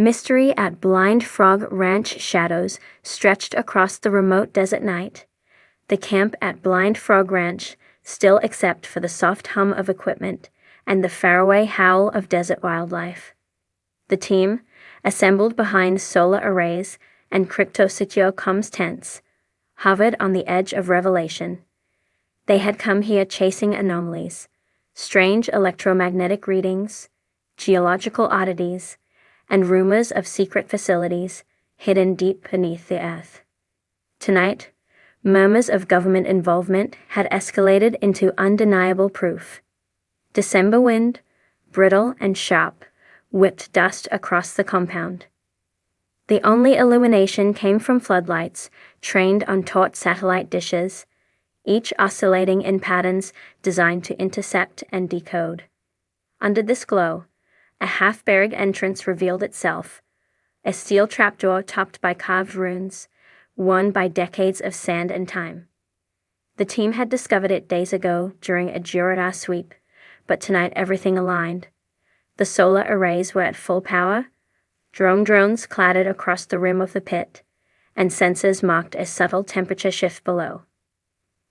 Mystery at Blind Frog Ranch. Shadows stretched across the remote desert night. The camp at Blind Frog Ranch, still except for the soft hum of equipment and the faraway howl of desert wildlife. The team, assembled behind solar arrays and crypto-secure comms tents, hovered on the edge of revelation. They had come here chasing anomalies, strange electromagnetic readings, geological oddities, and rumors of secret facilities hidden deep beneath the earth. Tonight, murmurs of government involvement had escalated into undeniable proof. December wind, brittle and sharp, whipped dust across the compound. The only illumination came from floodlights trained on taut satellite dishes, each oscillating in patterns designed to intercept and decode. Under this glow, a half-buried entrance revealed itself, a steel trapdoor topped by carved runes, worn by decades of sand and time. The team had discovered it days ago during a radar sweep, but tonight everything aligned. The solar arrays were at full power, drones clattered across the rim of the pit, and sensors marked a subtle temperature shift below.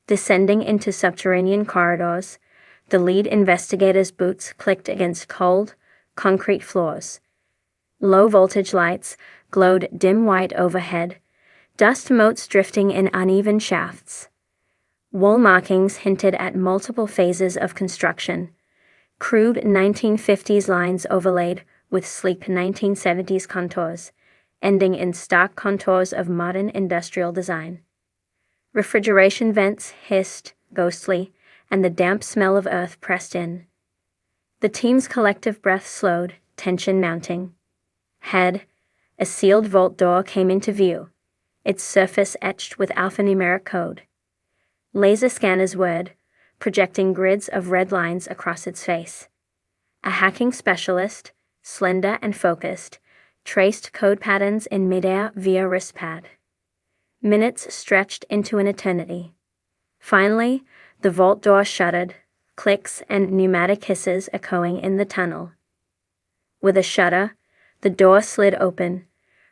Descending into subterranean corridors, the lead investigator's boots clicked against cold, concrete floors. Low-voltage lights glowed dim white overhead, dust motes drifting in uneven shafts. Wall markings hinted at multiple phases of construction, crude 1950s lines overlaid with sleek 1970s contours, ending in stark contours of modern industrial design. Refrigeration vents hissed, ghostly, and the damp smell of earth pressed in. The team's collective breath slowed, tension mounting. Ahead, a sealed vault door came into view, its surface etched with alphanumeric code. Laser scanners whirred, projecting grids of red lines across its face. A hacking specialist, slender and focused, traced code patterns in midair via wristpad. Minutes stretched into an eternity. Finally, the vault door shuttered, clicks and pneumatic hisses echoing in the tunnel. With a shudder, the door slid open,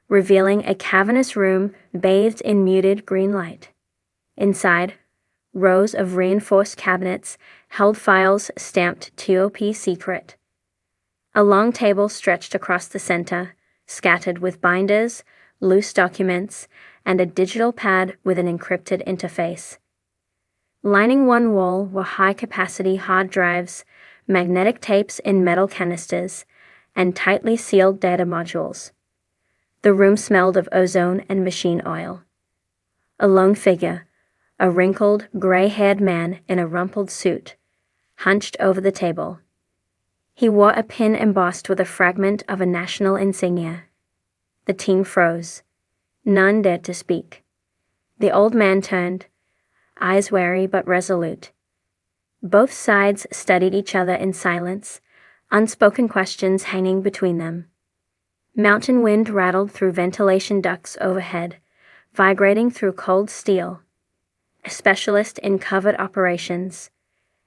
revealing a cavernous room bathed in muted green light. Inside, rows of reinforced cabinets held files stamped TOP secret. A long table stretched across the center, scattered with binders, loose documents, and a digital pad with an encrypted interface. Lining one wall were high-capacity hard drives, magnetic tapes in metal canisters, and tightly sealed data modules. The room smelled of ozone and machine oil. A lone figure, a wrinkled, gray-haired man in a rumpled suit, hunched over the table. He wore a pin embossed with a fragment of a national insignia. The team froze. None dared to speak. The old man turned, eyes wary but resolute. Both sides studied each other in silence, unspoken questions hanging between them. Mountain wind rattled through ventilation ducts overhead, vibrating through cold steel. A specialist in covert operations,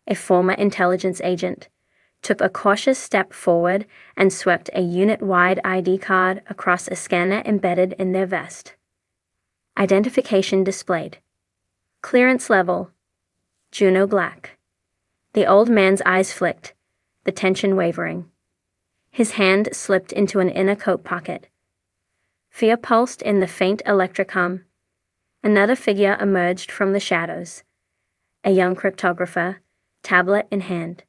a former intelligence agent, took a cautious step forward and swept a unit-wide ID card across a scanner embedded in their vest. Identification displayed. Clearance level, Juno Black. The old man's eyes flicked, the tension wavering. His hand slipped into an inner coat pocket. Fear pulsed in the faint electric hum. Another figure emerged from the shadows. A young cryptographer, tablet in hand.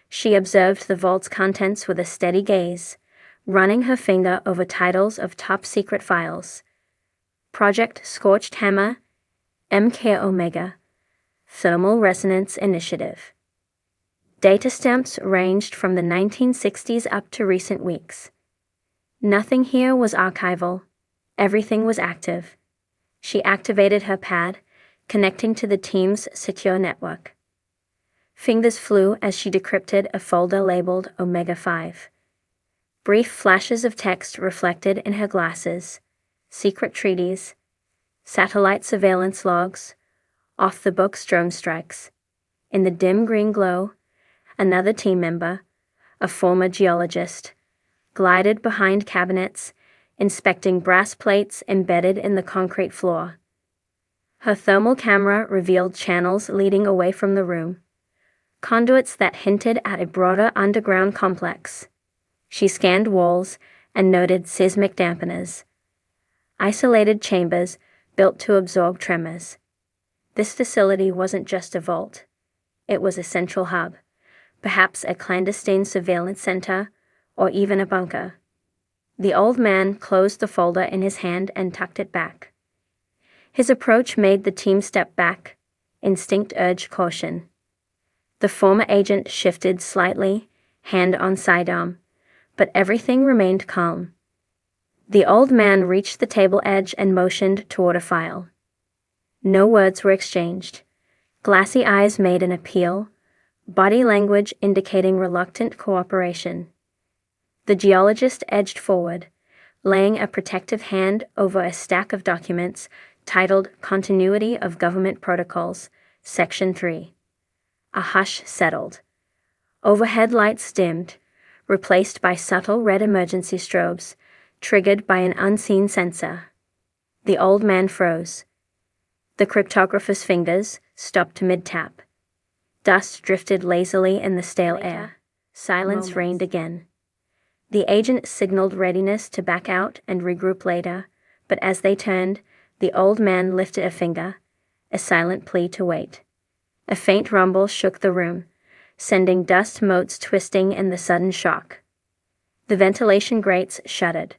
She observed the vault's contents with a steady gaze, running her finger over titles of top-secret files. Project Scorched Hammer, MK Omega, Thermal Resonance Initiative. Data stamps ranged from the 1960s up to recent weeks. Nothing here was archival. Everything was active. She activated her pad, connecting to the team's secure network. Fingers flew as she decrypted a folder labeled Omega 5. Brief flashes of text reflected in her glasses, secret treaties, satellite surveillance logs, off-the-books drone strikes. In the dim green glow, another team member, a former geologist, glided behind cabinets, inspecting brass plates embedded in the concrete floor. Her thermal camera revealed channels leading away from the room, conduits that hinted at a broader underground complex. She scanned walls and noted seismic dampeners, isolated chambers built to absorb tremors. This facility wasn't just a vault. It was a central hub, perhaps a clandestine surveillance center, or even a bunker. The old man closed the folder in his hand and tucked it back. His approach made the team step back. Instinct urged caution. The former agent shifted slightly, hand on sidearm, but everything remained calm. The old man reached the table edge and motioned toward a file. No words were exchanged. Glassy eyes made an appeal, body language indicating reluctant cooperation. The geologist edged forward, laying a protective hand over a stack of documents titled Continuity of Government Protocols, Section 3. A hush settled. Overhead lights dimmed, replaced by subtle red emergency strobes, triggered by an unseen sensor. The old man froze. The cryptographer's fingers stopped mid-tap. Dust drifted lazily in the stale air. Silence reigned again. The agent signaled readiness to back out and regroup later, but as they turned, the old man lifted a finger, a silent plea to wait. A faint rumble shook the room, sending dust motes twisting in the sudden shock. The ventilation grates shuddered.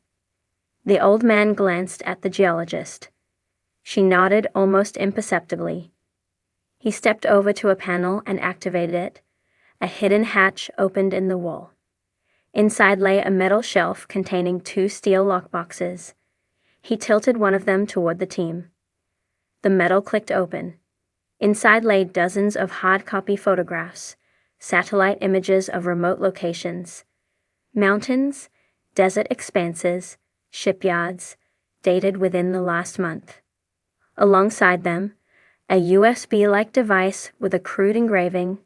The old man glanced at the geologist. She nodded almost imperceptibly. He stepped over to a panel and activated it. A hidden hatch opened in the wall. Inside lay a metal shelf containing 2 steel lockboxes. He tilted one of them toward the team. The metal clicked open. Inside lay dozens of hard copy photographs, satellite images of remote locations. Mountains, desert expanses, shipyards, dated within the last month. Alongside them, a USB-like device with a crude engraving,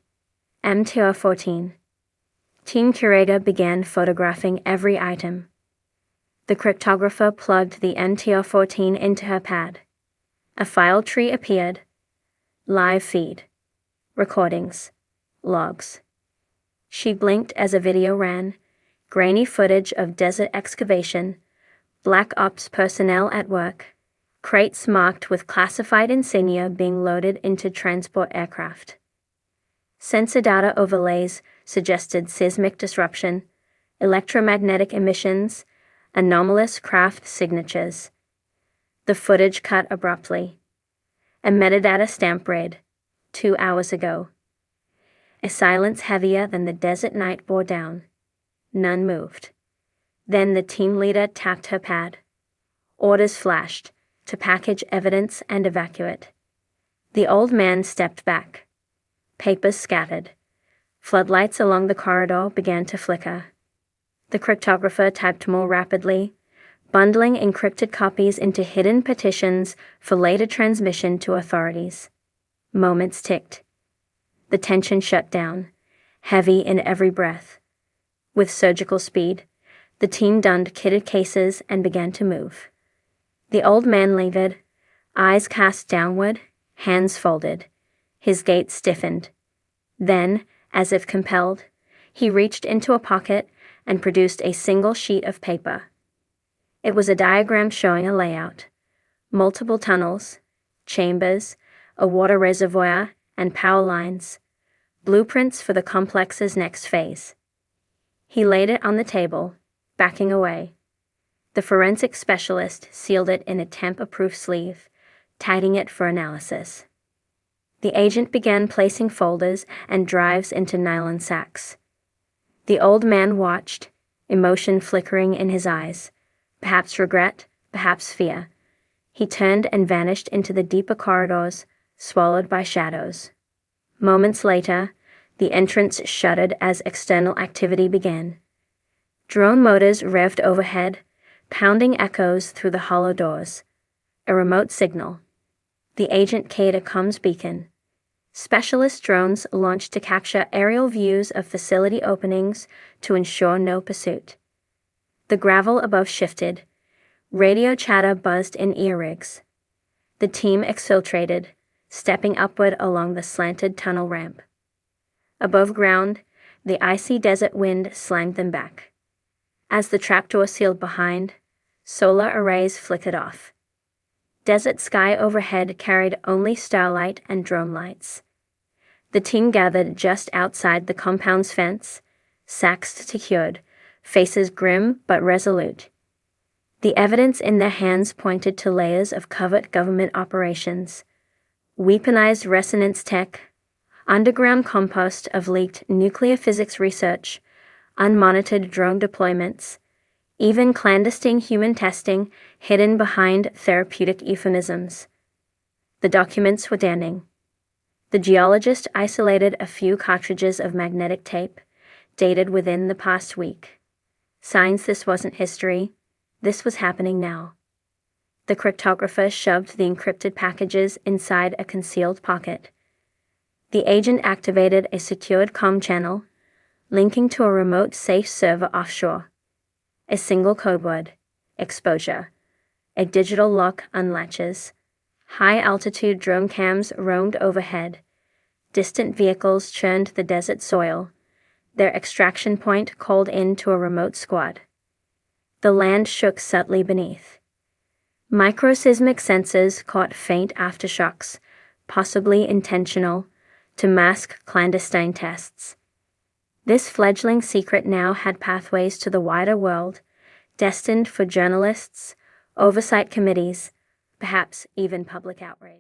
MTR-14. Team Curator began photographing every item. The cryptographer plugged the MTR-14 into her pad. A file tree appeared. Live feed. Recordings. Logs. She blinked as a video ran, grainy footage of desert excavation, Black Ops personnel at work, crates marked with classified insignia being loaded into transport aircraft. Sensor data overlays suggested seismic disruption, electromagnetic emissions, anomalous craft signatures. The footage cut abruptly. A metadata stamp read, 2 hours ago. A silence heavier than the desert night bore down. None moved. Then the team leader tapped her pad. Orders flashed, to package evidence and evacuate. The old man stepped back. Papers scattered. Floodlights along the corridor began to flicker. The cryptographer typed more rapidly, bundling encrypted copies into hidden petitions for later transmission to authorities. Moments ticked. The tension shut down, heavy in every breath. With surgical speed, the team donned kitted cases and began to move. The old man lingered, eyes cast downward, hands folded. His gait stiffened. Then, as if compelled, he reached into a pocket and produced a single sheet of paper. It was a diagram showing a layout. Multiple tunnels, chambers, a water reservoir, and power lines. Blueprints for the complex's next phase. He laid it on the table, backing away. The forensic specialist sealed it in a tamper-proof sleeve, tagging it for analysis. The agent began placing folders and drives into nylon sacks. The old man watched, emotion flickering in his eyes, perhaps regret, perhaps fear. He turned and vanished into the deeper corridors, swallowed by shadows. Moments later, the entrance shuddered as external activity began. Drone motors revved overhead, pounding echoes through the hollow doors. A remote signal. The agent keyed a comms beacon. Specialist drones launched to capture aerial views of facility openings to ensure no pursuit. The gravel above shifted. Radio chatter buzzed in ear rigs. The team exfiltrated, stepping upward along the slanted tunnel ramp. Above ground, the icy desert wind slanged them back. As the trapdoor sealed behind, solar arrays flickered off. Desert sky overhead carried only starlight and drone lights. The team gathered just outside the compound's fence, sacks secured, faces grim but resolute. The evidence in their hands pointed to layers of covert government operations, weaponized resonance tech, underground compost of leaked nuclear physics research, unmonitored drone deployments, even clandestine human testing hidden behind therapeutic euphemisms. The documents were damning. The geologist isolated a few cartridges of magnetic tape, dated within the past week. Signs this wasn't history. This was happening now. The cryptographer shoved the encrypted packages inside a concealed pocket. The agent activated a secured comm channel, linking to a remote safe server offshore. A single code word, exposure. A digital lock unlatches. High-altitude drone cams roamed overhead. Distant vehicles churned the desert soil. Their extraction point called in to a remote squad. The land shook subtly beneath. Microseismic sensors caught faint aftershocks, possibly intentional, to mask clandestine tests. This fledgling secret now had pathways to the wider world, destined for journalists, oversight committees, perhaps even public outrage.